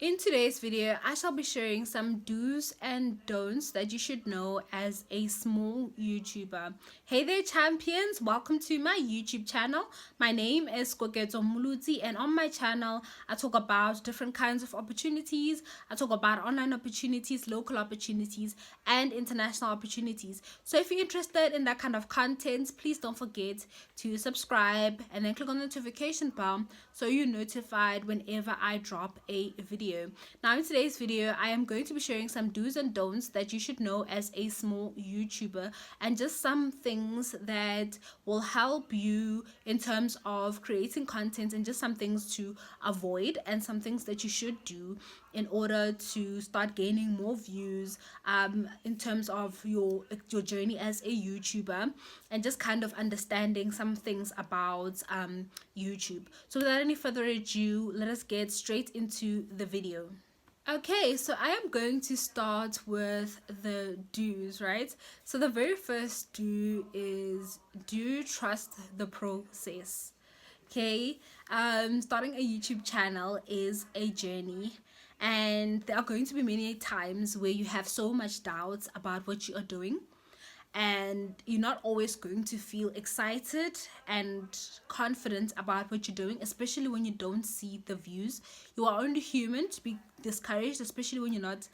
In today's video, I shall be sharing some do's and don'ts that you should know as a small YouTuber. Hey there, champions! Welcome to my YouTube channel. My name is Koketo Muluti, and on my channel, I talk about different kinds of opportunities. I talk about online opportunities, local opportunities, and international opportunities. So if you're interested in that kind of content, please don't forget to subscribe and then click on the notification bell so you're notified whenever I drop a video. Now in today's video, I am going to be sharing some do's and don'ts that you should know as a small YouTuber, and just some things that will help you in terms of creating content, and just some things to avoid and some things that you should do in order to start gaining more views in terms of your journey as a YouTuber, and just kind of understanding some things about YouTube. So without any further ado, let us get straight into the video. Okay, so I am going to start with the do's, right? So the very first do is, do trust the process. Okay, starting a YouTube channel is a journey, and there are going to be many times where you have so much doubts about what you are doing, and you're not always going to feel excited and confident about what you're doing, especially when you don't see the views. You are only human to be discouraged, especially when you're not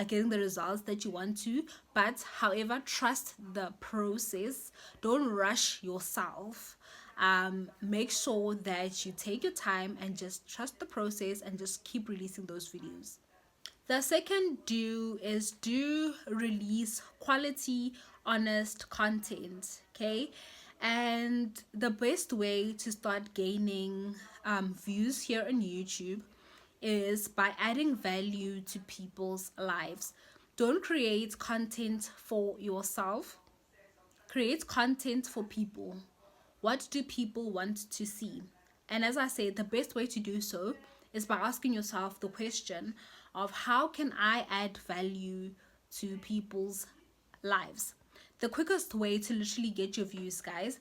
getting the results that you want to. But however, trust the process. Don't rush yourself. Make sure that you take your time and just trust the process and just keep releasing those videos. The second do is, do release quality, honest content. Okay, and the best way to start gaining views here on YouTube is by adding value to people's lives. Don't create content for yourself, create content for people. What do people want to see? And as I said, the best way to do so is by asking yourself the question of, how can I add value to people's lives? The quickest way to literally get your views, guys,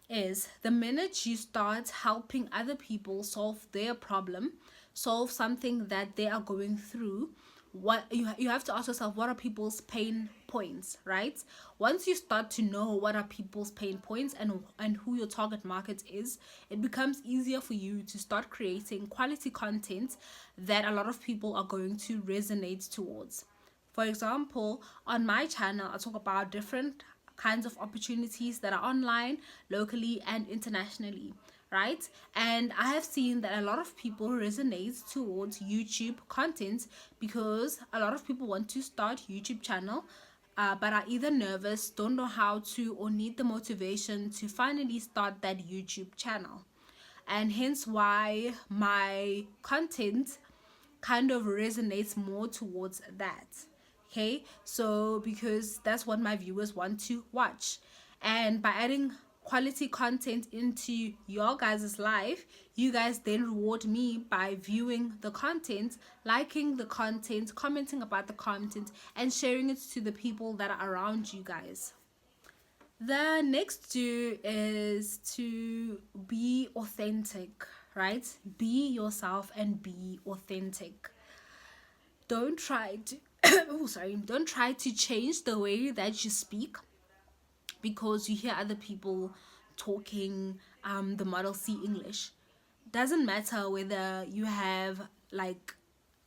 is the minute you start helping other people solve their problem, solve something that they are going through. What you have to ask yourself, what are people's pain points, right? Once you start to know what are people's pain points and who your target market is, it becomes easier for you to start creating quality content that a lot of people are going to resonate towards. For example, on my channel, I talk about different kinds of opportunities that are online, locally, and internationally, right? And I have seen that a lot of people resonate towards YouTube content because a lot of people want to start YouTube channel, but are either nervous, don't know how to, or need the motivation to finally start that YouTube channel. And hence why my content kind of resonates more towards that. Okay, so because that's what my viewers want to watch, and by adding quality content into your guys' life, you guys then reward me by viewing the content, liking the content, commenting about the content, and sharing it to the people that are around you guys. The next do is to be authentic, right? Be yourself and be authentic. Don't try to don't try to change the way that you speak because you hear other people talking the Model C English. Doesn't matter whether you have like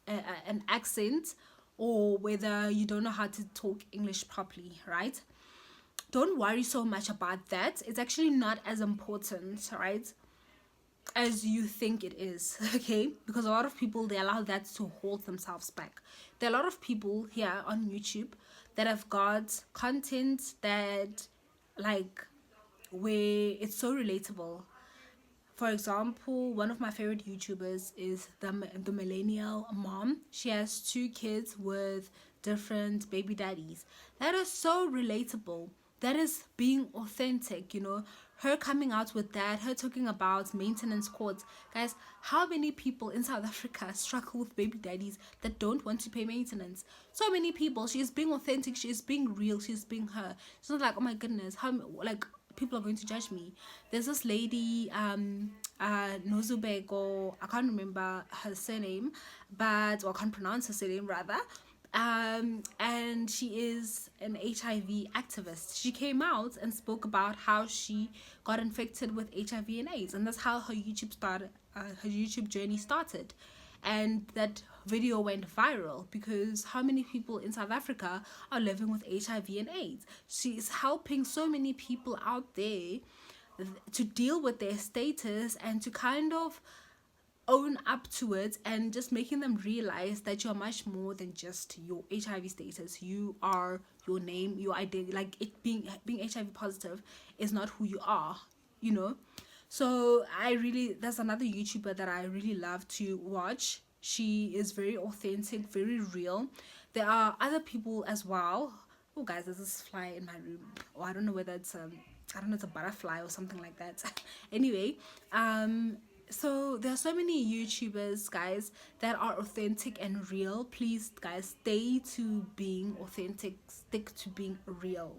an accent or whether you don't know how to talk English properly, right? Don't worry so much about that. It's actually not as important, right, as you think it is. Okay, because a lot of people, they allow that to hold themselves back. There are a lot of people here on YouTube that have got content that, like, where it's so relatable. For example, one of my favorite YouTubers is the millennial mom. She has 2 kids with different baby daddies. That is so relatable. That is being authentic, you know. Her coming out with that, her talking about maintenance courts. Guys, how many people in South Africa struggle with baby daddies that don't want to pay maintenance? So many people. She is being authentic, she is being real, she's being her. She's not like, oh my goodness, how, like, people are going to judge me. There's this lady, Nozubeko, I can't remember her surname, or I can't pronounce her surname rather. And she is an HIV activist. She came out and spoke about how she got infected with HIV and AIDS, and that's how her YouTube journey started. And that video went viral because how many people in South Africa are living with HIV and AIDS? She's helping so many people out there to deal with their status and to kind of own up to it, and just making them realize that you're much more than just your HIV status. You are your name, your identity. Like, it being HIV positive is not who you are, you know. So that's another YouTuber that I really love to watch. She is very authentic, very real. There are other people as well. Oh guys, there's this fly in my room. Oh, I don't know whether it's I don't know, it's a butterfly or something like that. Anyway, so there are so many YouTubers, guys, that are authentic and real. Please, guys, stay to being authentic, stick to being real.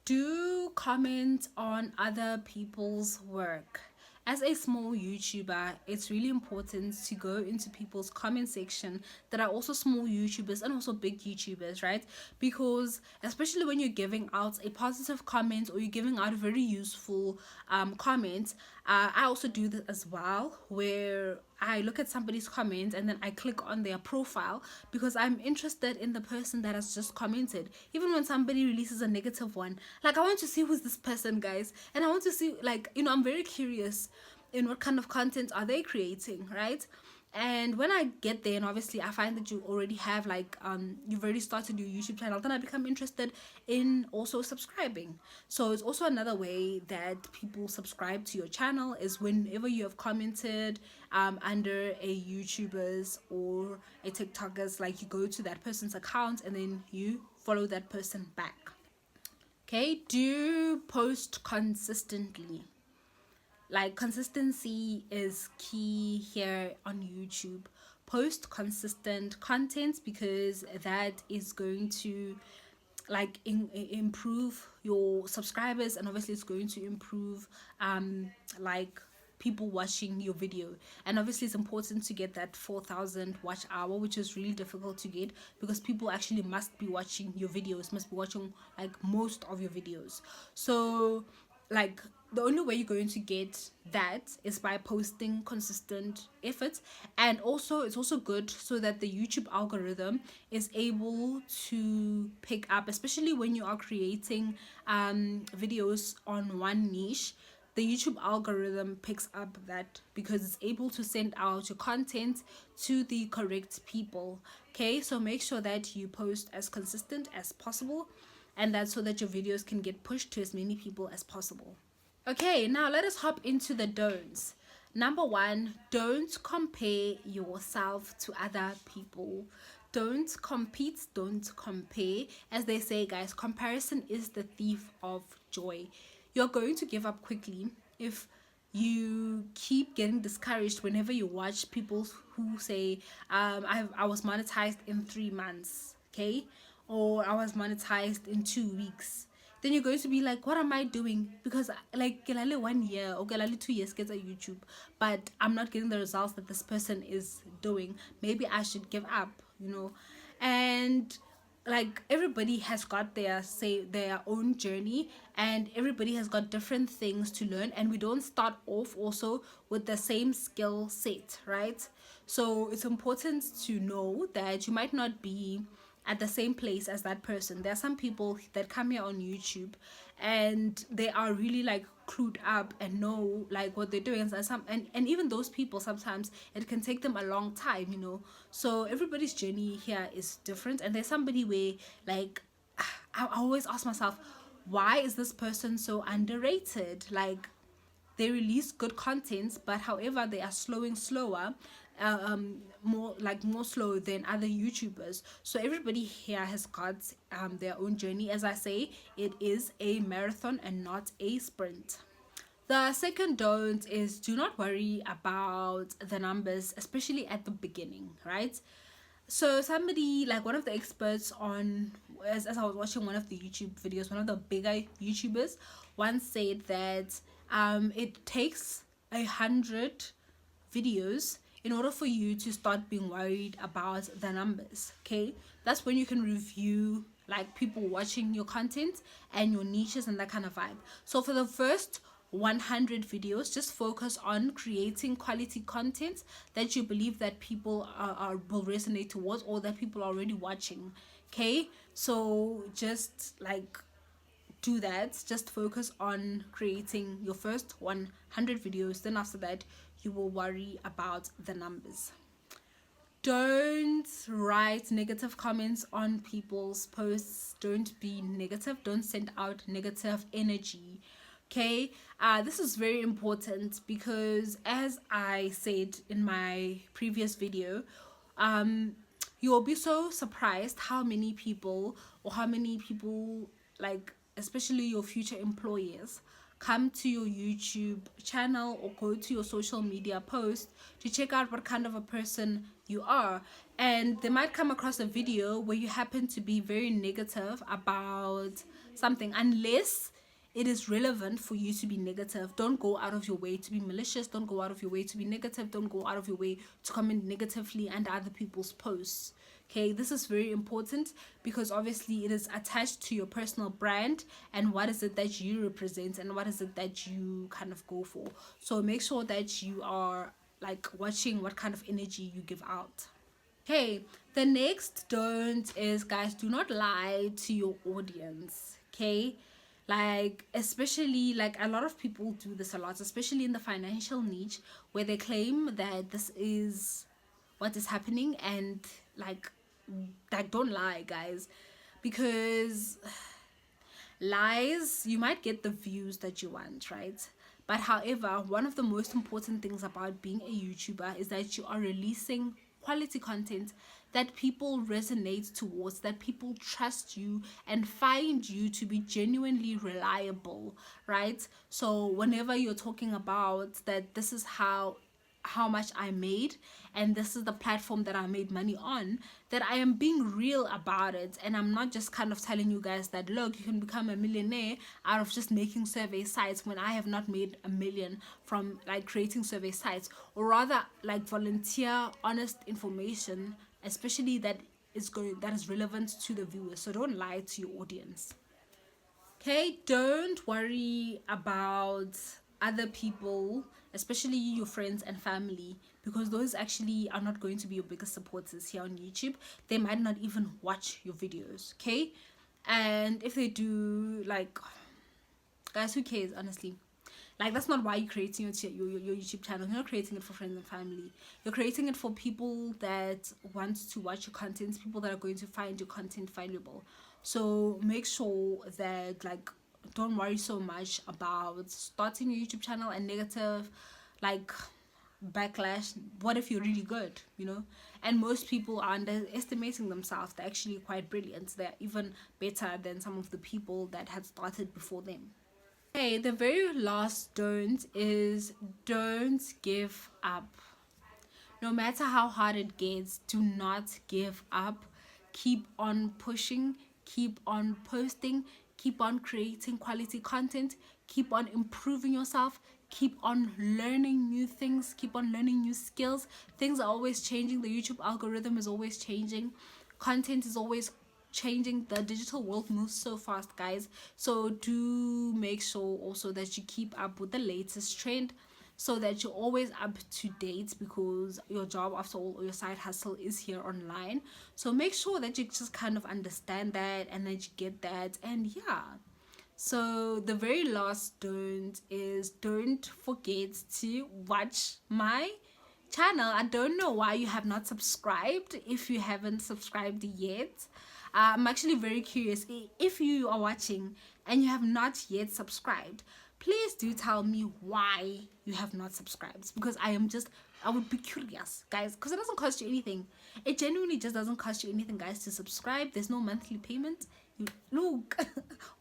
Do comment on other people's work. As a small YouTuber, it's really important to go into people's comment section that are also small YouTubers and also big YouTubers, right? Because especially when you're giving out a positive comment or you're giving out a very useful comment, I also do this as well, where I look at somebody's comment and then I click on their profile because I'm interested in the person that has just commented. Even when somebody releases a negative one, like, I want to see who's this person, guys, and I want to see, like, you know, I'm very curious in what kind of content are they creating, right? And when I get there and obviously I find that you already have, like, you've already started your YouTube channel, then I become interested in also subscribing. So it's also another way that people subscribe to your channel, is whenever you have commented under a YouTuber's or a TikToker's, like, you go to that person's account and then you follow that person back. Okay, do post consistently. Like, consistency is key here on YouTube. Post consistent content because that is going to, like, improve your subscribers, and obviously it's going to improve like, people watching your video. And obviously it's important to get that 4,000 watch hour, which is really difficult to get because people actually must be watching your videos, must be watching, like, most of your videos. So, like, the only way you're going to get that is by posting consistent efforts. And also, it's also good so that the YouTube algorithm is able to pick up, especially when you are creating videos on one niche. The YouTube algorithm picks up that because it's able to send out your content to the correct people. Okay, so make sure that you post as consistent as possible, and that's so that your videos can get pushed to as many people as possible. Okay, now let us hop into the don'ts. Number 1, don't compare yourself to other people. Don't compete, don't compare. As they say, guys, comparison is the thief of joy. You're going to give up quickly if you keep getting discouraged whenever you watch people who say, I was monetized in 3 months, okay? Or I was monetized in 2 weeks. Then you're going to be like, what am I doing? Because, like, 1 year or 2 years get a YouTube, but I'm not getting the results that this person is doing. Maybe I should give up, you know. And, like, everybody has got their own journey, and everybody has got different things to learn, and we don't start off also with the same skill set, right? So it's important to know that you might not be at the same place as that person. There are some people that come here on YouTube and they are really, like, clued up and know, like, what they're doing, and even those people, sometimes it can take them a long time, you know. So everybody's journey here is different, and there's somebody where, like, I always ask myself, why is this person so underrated? Like, they release good content, but however they are slower, more slow than other YouTubers. So everybody here has got their own journey. As I say, it is a marathon and not a sprint. The second don't is, do not worry about the numbers, especially at the beginning, right? So somebody, like one of the experts on, as I was watching one of the YouTube videos, one of the bigger YouTubers once said that it takes 100 videos in order for you to start being worried about the numbers. Okay, that's when you can review like people watching your content and your niches and that kind of vibe. So for the first 100 videos, just focus on creating quality content that you believe that people will resonate towards, or that people are already watching. Okay, so just like do that. Just focus on creating your first 100 videos. Then after that, you will worry about the numbers. Don't write negative comments on people's posts. Don't be negative. Don't send out negative energy. Okay, this is very important because, as I said in my previous video, you will be so surprised how many people, like especially your future employers, come to your YouTube channel or go to your social media post to check out what kind of a person you are. And they might come across a video where you happen to be very negative about something, unless it is relevant for you to be negative. Don't go out of your way to be malicious. Don't go out of your way to be negative. Don't go out of your way to comment negatively under other people's posts. Okay, this is very important because obviously it is attached to your personal brand and what is it that you represent and what is it that you kind of go for. So make sure that you are like watching what kind of energy you give out. Okay, the next don't is, guys, do not lie to your audience. Okay, like especially like a lot of people do this a lot, especially in the financial niche, where they claim that this is what is happening, and like don't lie, guys, because lies, you might get the views that you want, right? But however, one of the most important things about being a YouTuber is that you are releasing quality content that people resonate towards, that people trust you and find you to be genuinely reliable, right? So whenever you're talking about that, this is how much I made and this is the platform that I made money on, that I am being real about it, and I'm not just kind of telling you guys that, look, you can become a millionaire out of just making survey sites, when I have not made a million from like creating survey sites, or rather like volunteer honest information, especially that is relevant to the viewers. So don't lie to your audience. Okay, don't worry about other people, especially your friends and family, because those actually are not going to be your biggest supporters here on YouTube. They might not even watch your videos, okay? And if they do, like, guys, who cares, honestly? Like, that's not why you're creating your YouTube channel. You're not creating it for friends and family. You're creating it for people that want to watch your content, people that are going to find your content valuable. So make sure that, like, don't worry so much about starting your YouTube channel and negative, like, backlash. What if you're really good, you know? And most people are underestimating themselves. They're actually quite brilliant. They're even better than some of the people that had started before them. Okay, the very last don't is don't give up. No matter how hard it gets, do not give up. Keep on pushing, keep on posting, keep on creating quality content, keep on improving yourself, keep on learning new things, keep on learning new skills. Things are always changing. The YouTube algorithm is always changing. Content is always changing. The digital world moves so fast, guys. So do make sure also that you keep up with the latest trend, so that you're always up to date, because your job, after all, or your side hustle is here online. So make sure that you just kind of understand that and that you get that. And yeah, so the very last don't is don't forget to watch my channel. I don't know why you have not subscribed. If you haven't subscribed yet, I'm actually very curious. If you are watching and you have not yet subscribed, please do tell me why you have not subscribed, because I would be curious, guys, because it doesn't cost you anything. It genuinely just doesn't cost you anything, guys, to subscribe. There's no monthly payment. look,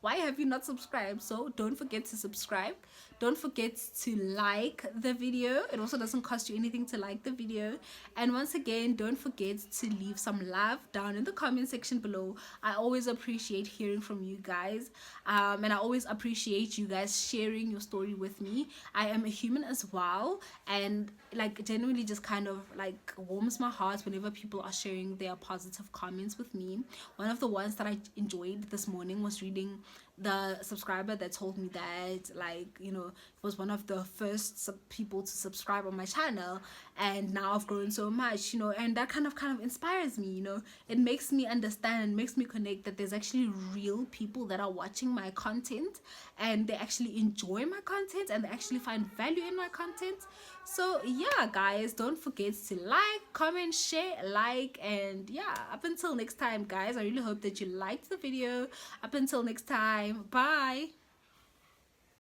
why have you not subscribed? So don't forget to subscribe. Don't forget to like the video. It also doesn't cost you anything to like the video. And once again, don't forget to leave some love down in the comment section below. I always appreciate hearing from you guys, and I always appreciate you guys sharing your story with me. I am a human as well, and like genuinely just kind of like warms my heart whenever people are sharing their positive comments with me. One of the ones that I enjoyed this morning was reading the subscriber that told me that, like, you know, it was one of the first people to subscribe on my channel, and now I've grown so much, you know, and that kind of inspires me, you know. It makes me understand, makes me connect that there's actually real people that are watching my content, and they actually enjoy my content, and they actually find value in my content. So yeah, guys, don't forget to like, comment, share, like, and yeah, up until next time, guys, I really hope that you liked the video. Up until next time, bye.